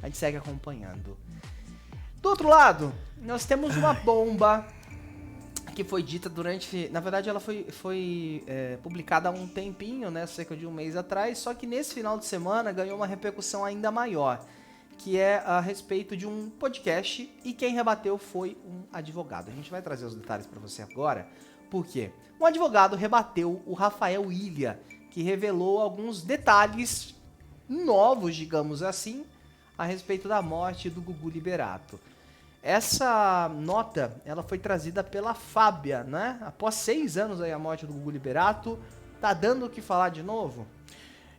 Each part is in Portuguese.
a gente segue acompanhando. Do outro lado, nós temos uma bomba que foi dita durante... Na verdade, ela foi publicada há um tempinho, né? Cerca de um mês atrás. Só que nesse final de semana ganhou uma repercussão ainda maior, que é a respeito de um podcast, e quem rebateu foi um advogado. A gente vai trazer os detalhes para você agora. Por quê? Um advogado rebateu o Rafael Ilha, que revelou alguns detalhes novos, digamos assim, a respeito da morte do Gugu Liberato. Essa nota, ela foi trazida pela Fábia, né? Após 6 anos aí a morte do Gugu Liberato, tá dando o que falar de novo?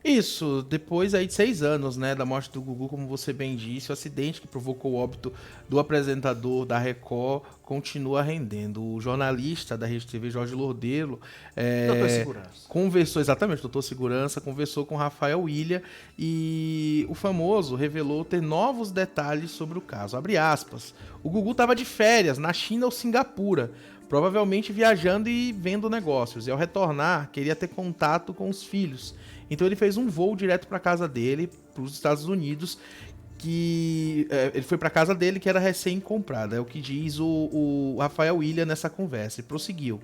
Isso, depois aí de 6 anos, né, da morte do Gugu, como você bem disse, o acidente que provocou o óbito do apresentador da Record continua rendendo. O jornalista da Rede TV, Jorge Lordello, Doutor Segurança. conversou, exatamente, doutor Segurança, conversou com Rafael Ilha e o famoso revelou ter novos detalhes sobre o caso. Abre aspas, o Gugu estava de férias na China ou Singapura, provavelmente viajando e vendo negócios, e ao retornar queria ter contato com os filhos. Então ele fez um voo direto para casa dele, para os Estados Unidos, ele foi para casa dele que era recém-comprada, é o que diz o Rafael Ilha nessa conversa, e prosseguiu.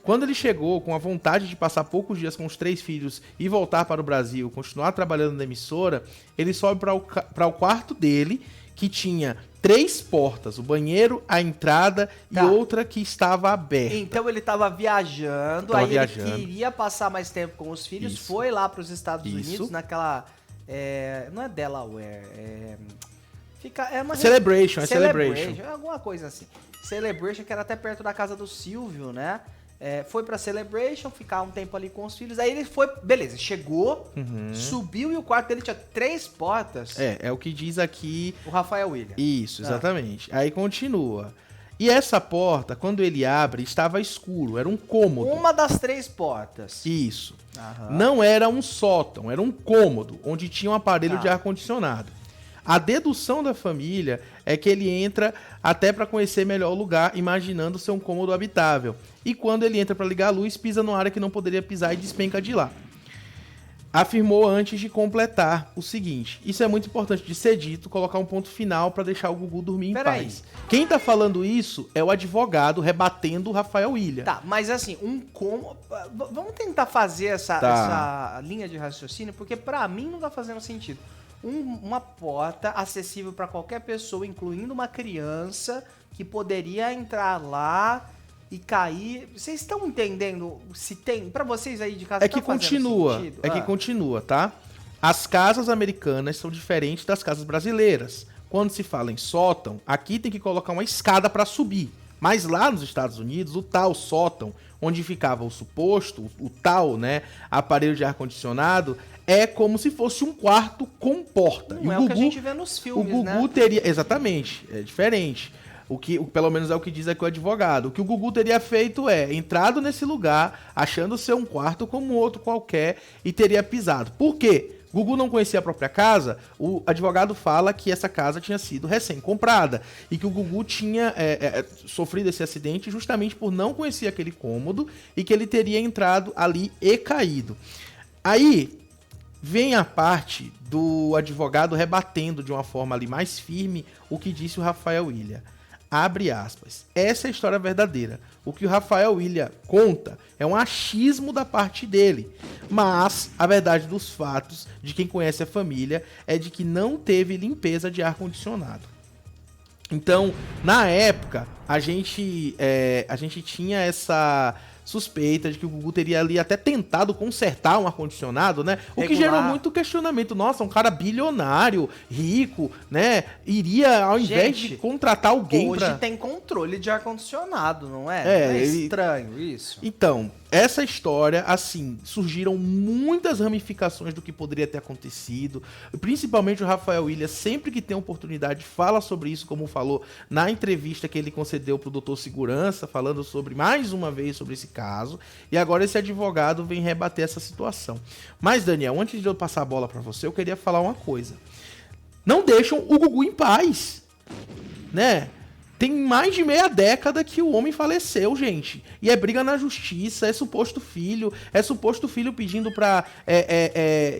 Quando ele chegou com a vontade de passar poucos dias com os 3 filhos e voltar para o Brasil, continuar trabalhando na emissora, ele sobe para o quarto dele, que tinha 3 portas, o banheiro, a entrada e outra que estava aberta. Então ele estava viajando, ele queria passar mais tempo com os filhos, foi lá para os Estados Unidos, naquela... não é Delaware, é uma... Celebration. Alguma coisa assim. Celebration, que era até perto da casa do Silvio, né? Foi pra Celebration, ficar um tempo ali com os filhos. Aí ele foi, beleza, chegou, subiu e o quarto dele tinha 3 portas. É o que diz aqui o Rafael Ilha. Isso, exatamente. Aí continua. E essa porta, quando ele abre, estava escuro, era um cômodo. Uma das 3 portas. Isso. Não era um sótão, era um cômodo, onde tinha um aparelho de ar-condicionado. A dedução da família é que ele entra até para conhecer melhor o lugar, imaginando ser um cômodo habitável. E quando ele entra para ligar a luz, pisa numa área que não poderia pisar e despenca de lá. Afirmou antes de completar o seguinte: isso é muito importante de ser dito, colocar um ponto final para deixar o Gugu dormir em paz. Quem tá falando isso é o advogado rebatendo o Rafael Ilha. Tá, mas assim, vamos tentar fazer essa linha de raciocínio, porque para mim não tá fazendo sentido. Uma porta acessível para qualquer pessoa, incluindo uma criança, que poderia entrar lá e cair. Vocês estão entendendo se tem... Para vocês aí de casa, que continua, tá? As casas americanas são diferentes das casas brasileiras. Quando se fala em sótão, aqui tem que colocar uma escada para subir. Mas lá nos Estados Unidos, o tal sótão, onde ficava o suposto, o tal, né, aparelho de ar-condicionado, é como se fosse um quarto com porta. Não é o que a gente vê nos filmes, né? O Gugu teria... Exatamente, é diferente. Pelo menos é o que diz aqui o advogado. O que o Gugu teria feito é entrado nesse lugar, achando ser um quarto como outro qualquer, e teria pisado. Por quê? Gugu não conhecia a própria casa. O advogado fala que essa casa tinha sido recém-comprada e que o Gugu tinha sofrido esse acidente justamente por não conhecer aquele cômodo e que ele teria entrado ali e caído. Aí vem a parte do advogado rebatendo de uma forma ali mais firme o que disse o Rafael Ilha. Abre aspas. Essa é a história verdadeira. O que o Rafael Ilha conta é um achismo da parte dele. Mas a verdade dos fatos, de quem conhece a família, é de que não teve limpeza de ar-condicionado. Então, na época, a gente tinha essa suspeita de que o Gugu teria ali até tentado consertar um ar-condicionado, né? O que gerou muito questionamento. Nossa, um cara bilionário, rico, né? Iria, ao invés de contratar alguém hoje tem controle de ar-condicionado, não é? É estranho isso. Então, essa história, assim, surgiram muitas ramificações do que poderia ter acontecido. Principalmente o Rafael Ilha, sempre que tem oportunidade, fala sobre isso, como falou na entrevista que ele concedeu pro Doutor Segurança, falando sobre, mais uma vez, sobre esse caso. E agora esse advogado vem rebater essa situação. Mas, Daniel, antes de eu passar a bola pra você, eu queria falar uma coisa. Não deixam o Gugu em paz, né? Tem mais de meia década que o homem faleceu, gente. E é briga na justiça, é suposto filho pedindo pra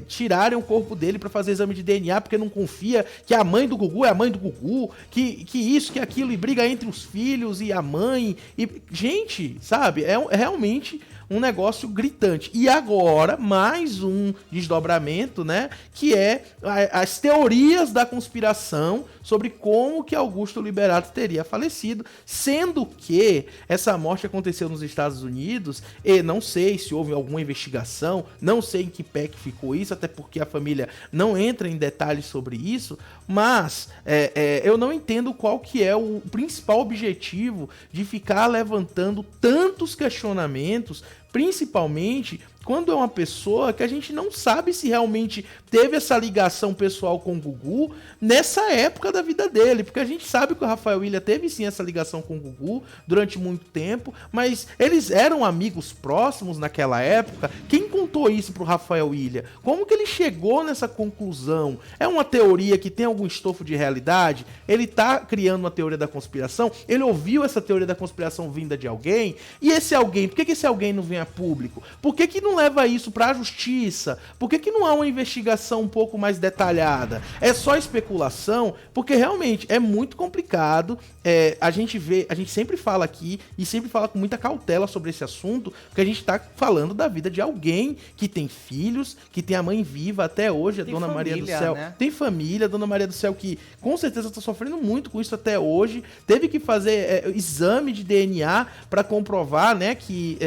tirarem o corpo dele pra fazer exame de DNA, porque não confia que a mãe do Gugu é a mãe do Gugu, que isso, que aquilo, e briga entre os filhos e a mãe. E, gente, sabe, é realmente um negócio gritante. E agora, mais um desdobramento, né? Que é as teorias da conspiração sobre como que Augusto Liberato teria falecido, sendo que essa morte aconteceu nos Estados Unidos, e não sei se houve alguma investigação, não sei em que pé que ficou isso, até porque a família não entra em detalhes sobre isso, mas eu não entendo qual que é o principal objetivo de ficar levantando tantos questionamentos, principalmente quando é uma pessoa que a gente não sabe se realmente teve essa ligação pessoal com o Gugu nessa época da vida dele, porque a gente sabe que o Rafael Ilha teve sim essa ligação com o Gugu durante muito tempo, mas eles eram amigos próximos naquela época. Quem contou isso pro Rafael Ilha? Como que ele chegou nessa conclusão? É uma teoria que tem algum estofo de realidade? Ele tá criando uma teoria da conspiração? Ele ouviu essa teoria da conspiração vinda de alguém? E esse alguém, por que esse alguém não vem a público? Por que não leva isso pra justiça? Por que não há uma investigação um pouco mais detalhada? É só especulação? Porque realmente é muito complicado. A gente sempre fala aqui e sempre fala com muita cautela sobre esse assunto, porque a gente tá falando da vida de alguém que tem filhos, que tem a mãe viva até hoje, a Dona Maria do Céu. Né? Tem família, a Dona Maria do Céu, que com certeza tá sofrendo muito com isso até hoje. Teve que fazer exame de DNA para comprovar, né, que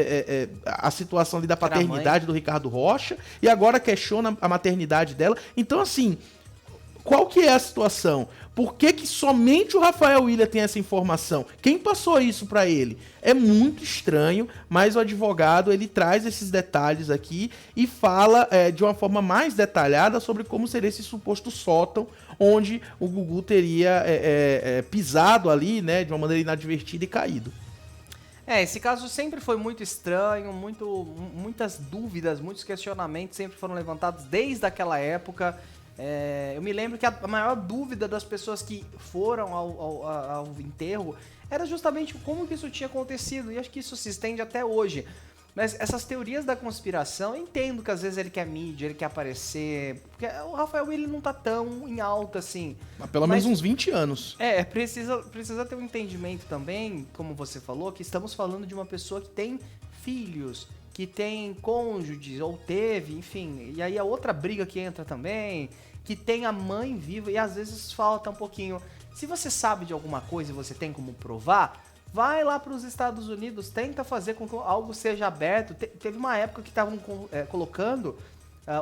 a situação ali da paternidade do Ricardo Rocha, e agora questiona a maternidade dela. Então, assim, qual que é a situação? Por que somente o Rafael Ilha tem essa informação? Quem passou isso para ele? É muito estranho, mas o advogado ele traz esses detalhes aqui e fala de uma forma mais detalhada sobre como seria esse suposto sótão onde o Gugu teria pisado ali, né, de uma maneira inadvertida e caído. Esse caso sempre foi muito estranho, muitas dúvidas, muitos questionamentos sempre foram levantados desde aquela época. Eu me lembro que a maior dúvida das pessoas que foram ao enterro era justamente como que isso tinha acontecido, e acho que isso se estende até hoje. Mas essas teorias da conspiração, eu entendo que às vezes ele quer mídia, ele quer aparecer, porque o Rafael ele não tá tão em alta assim. Mas pelo menos uns 20 anos. Precisa ter um entendimento também, como você falou, que estamos falando de uma pessoa que tem filhos, que tem cônjuges, ou teve, enfim. E aí a outra briga que entra também, que tem a mãe viva, e às vezes falta um pouquinho. Se você sabe de alguma coisa e você tem como provar, vai lá para os Estados Unidos, tenta fazer com que algo seja aberto. Teve uma época que estavam colocando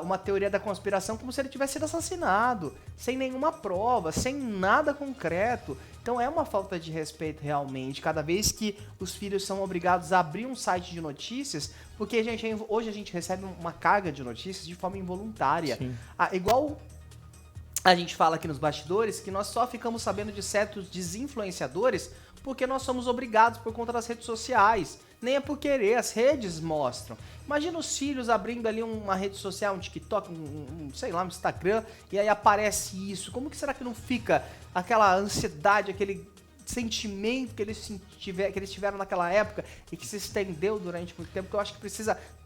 uma teoria da conspiração como se ele tivesse sido assassinado, sem nenhuma prova, sem nada concreto. Então é uma falta de respeito realmente, cada vez que os filhos são obrigados a abrir um site de notícias, porque hoje a gente recebe uma carga de notícias de forma involuntária. Igual a gente fala aqui nos bastidores, que nós só ficamos sabendo de certos desinfluenciadores porque nós somos obrigados por conta das redes sociais. Nem é por querer, as redes mostram. Imagina os filhos abrindo ali uma rede social, um TikTok, sei lá, um Instagram, e aí aparece isso. Como que será que não fica aquela ansiedade, aquele sentimento que eles tiveram naquela época e que se estendeu durante muito tempo? Que eu acho que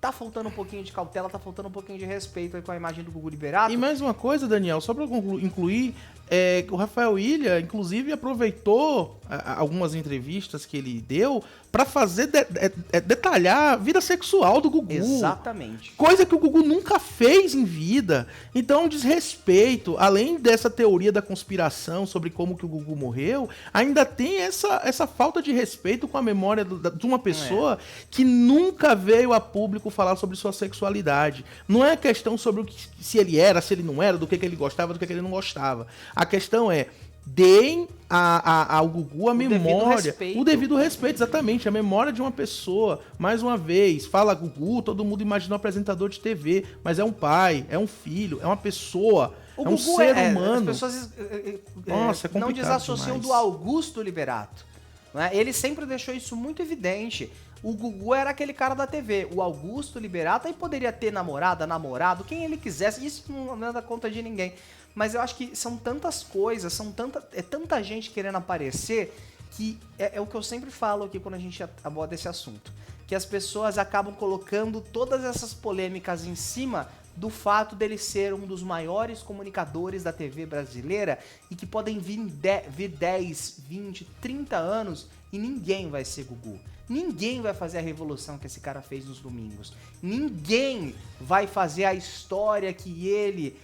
tá faltando um pouquinho de cautela, tá faltando um pouquinho de respeito aí com a imagem do Gugu Liberato. E mais uma coisa, Daniel, só para incluir, o Rafael Ilha, inclusive, aproveitou algumas entrevistas que ele deu para fazer detalhar a vida sexual do Gugu. Exatamente. Coisa que o Gugu nunca fez em vida. Então, desrespeito, além dessa teoria da conspiração sobre como que o Gugu morreu, ainda tem essa falta de respeito com a memória de uma pessoa que nunca veio a público falar sobre sua sexualidade. Não é questão sobre se ele era, se ele não era, do que ele gostava, do que ele não gostava. A questão é, deem ao Gugu a memória, o devido respeito, exatamente, a memória de uma pessoa. Mais uma vez, fala Gugu, todo mundo imagina um apresentador de TV, mas é um pai, é um filho, é uma pessoa, é um ser humano. As pessoas Nossa, não desassociam do Augusto Liberato. Né? Ele sempre deixou isso muito evidente. O Gugu era aquele cara da TV. O Augusto Liberato aí poderia ter namorado, quem ele quisesse. Isso não dá conta de ninguém. Mas eu acho que são tantas coisas, tanta gente querendo aparecer, que é o que eu sempre falo aqui quando a gente aborda esse assunto, que as pessoas acabam colocando todas essas polêmicas em cima do fato dele ser um dos maiores comunicadores da TV brasileira e que podem vir 10, 20, 30 anos e ninguém vai ser Gugu. Ninguém vai fazer a revolução que esse cara fez nos domingos. Ninguém vai fazer a história que ele...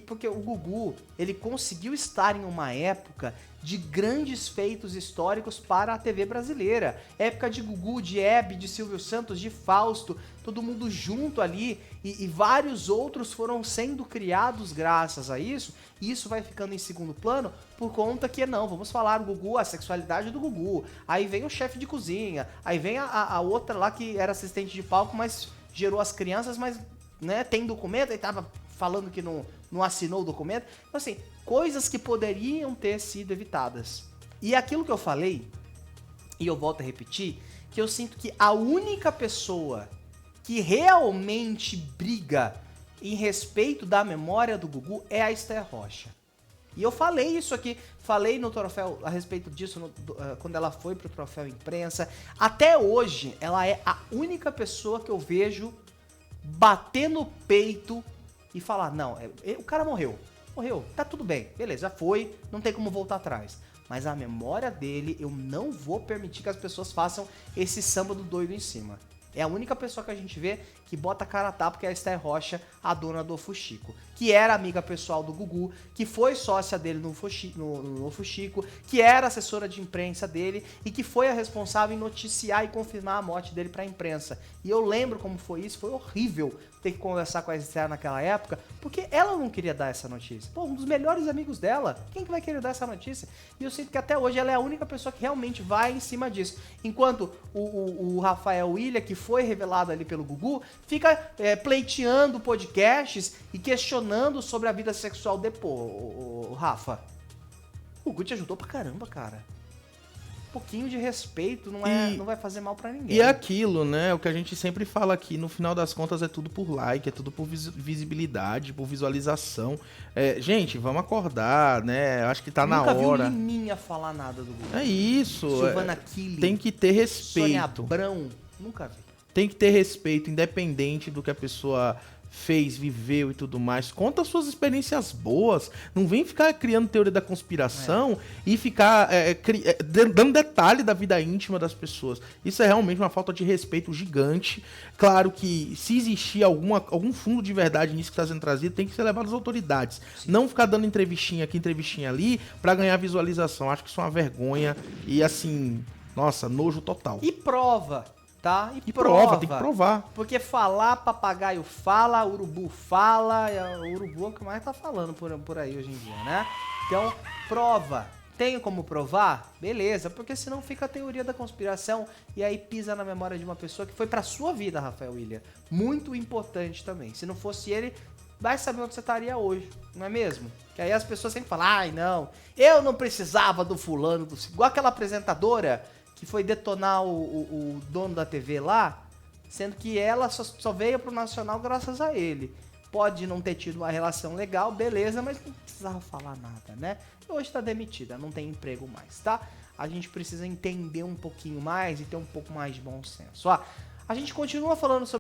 porque o Gugu, ele conseguiu estar em uma época de grandes feitos históricos para a TV brasileira. Época de Gugu, de Hebe, de Silvio Santos, de Fausto, todo mundo junto ali, e vários outros foram sendo criados graças a isso, e isso vai ficando em segundo plano por conta que, não, vamos falar do Gugu, a sexualidade do Gugu, aí vem o chefe de cozinha, aí vem a outra lá que era assistente de palco, mas gerou as crianças, mas, né, tem documento, aí tava falando que não assinou o documento. Então, assim, coisas que poderiam ter sido evitadas. E aquilo que eu falei, e eu volto a repetir, que eu sinto que a única pessoa que realmente briga em respeito da memória do Gugu é a Esther Rocha. E eu falei isso aqui, falei no troféu a respeito disso quando ela foi pro troféu imprensa. Até hoje, ela é a única pessoa que eu vejo bater no peito e falar, não, o cara morreu, tá tudo bem, beleza, já foi, não tem como voltar atrás. Mas a memória dele, eu não vou permitir que as pessoas façam esse samba do doido em cima. É a única pessoa que a gente vê que bota a cara a tapa, que é a Esther Rocha, a dona do Fuxico, que era amiga pessoal do Gugu, que foi sócia dele no Fuxico, que era assessora de imprensa dele e que foi a responsável em noticiar e confirmar a morte dele pra imprensa. E eu lembro como foi isso, foi horrível ter que conversar com a Esther naquela época, porque ela não queria dar essa notícia. Pô, um dos melhores amigos dela, quem que vai querer dar essa notícia? E eu sinto que até hoje ela é a única pessoa que realmente vai em cima disso. Enquanto o Rafael Willian, que foi revelado ali pelo Gugu, fica pleiteando podcasts e questionando sobre a vida sexual depois. Rafa, o Gugu te ajudou pra caramba, cara. Um pouquinho de respeito não vai fazer mal pra ninguém. E é aquilo, né? O que a gente sempre fala aqui, no final das contas é tudo por like, é tudo por visibilidade, por visualização. Gente, vamos acordar, né? Acho que tá na hora. Nunca vi Liminha falar nada do Gugu. É isso. Silvana Killing. Tem que ter respeito. Sônia Abrão. Nunca vi. Tem que ter respeito, independente do que a pessoa fez, viveu e tudo mais. Conta suas experiências boas. Não vem ficar criando teoria da conspiração e ficar dando detalhe da vida íntima das pessoas. Isso é realmente uma falta de respeito gigante. Claro que se existir algum fundo de verdade nisso que está sendo trazido, tem que ser levado às autoridades. Sim. Não ficar dando entrevistinha aqui, entrevistinha ali, para ganhar visualização. Acho que isso é uma vergonha e, assim, nossa, nojo total. E prova. Tá? E prova, tem que provar. Porque falar, papagaio fala, urubu fala, o urubu é o que mais tá falando por aí hoje em dia, né? Então, prova. Tenho como provar? Beleza, porque senão fica a teoria da conspiração e aí pisa na memória de uma pessoa que foi pra sua vida, Rafael Willian. Muito importante também. Se não fosse ele, vai saber onde você estaria hoje, não é mesmo? Que aí as pessoas sempre falam, ai não, eu não precisava do fulano, igual aquela apresentadora que foi detonar o dono da TV lá, sendo que ela só veio pro Nacional graças a ele. Pode não ter tido uma relação legal, beleza, mas não precisava falar nada, né? E hoje tá demitida, não tem emprego mais, tá? A gente precisa entender um pouquinho mais e ter um pouco mais de bom senso. Ó, a gente continua falando sobre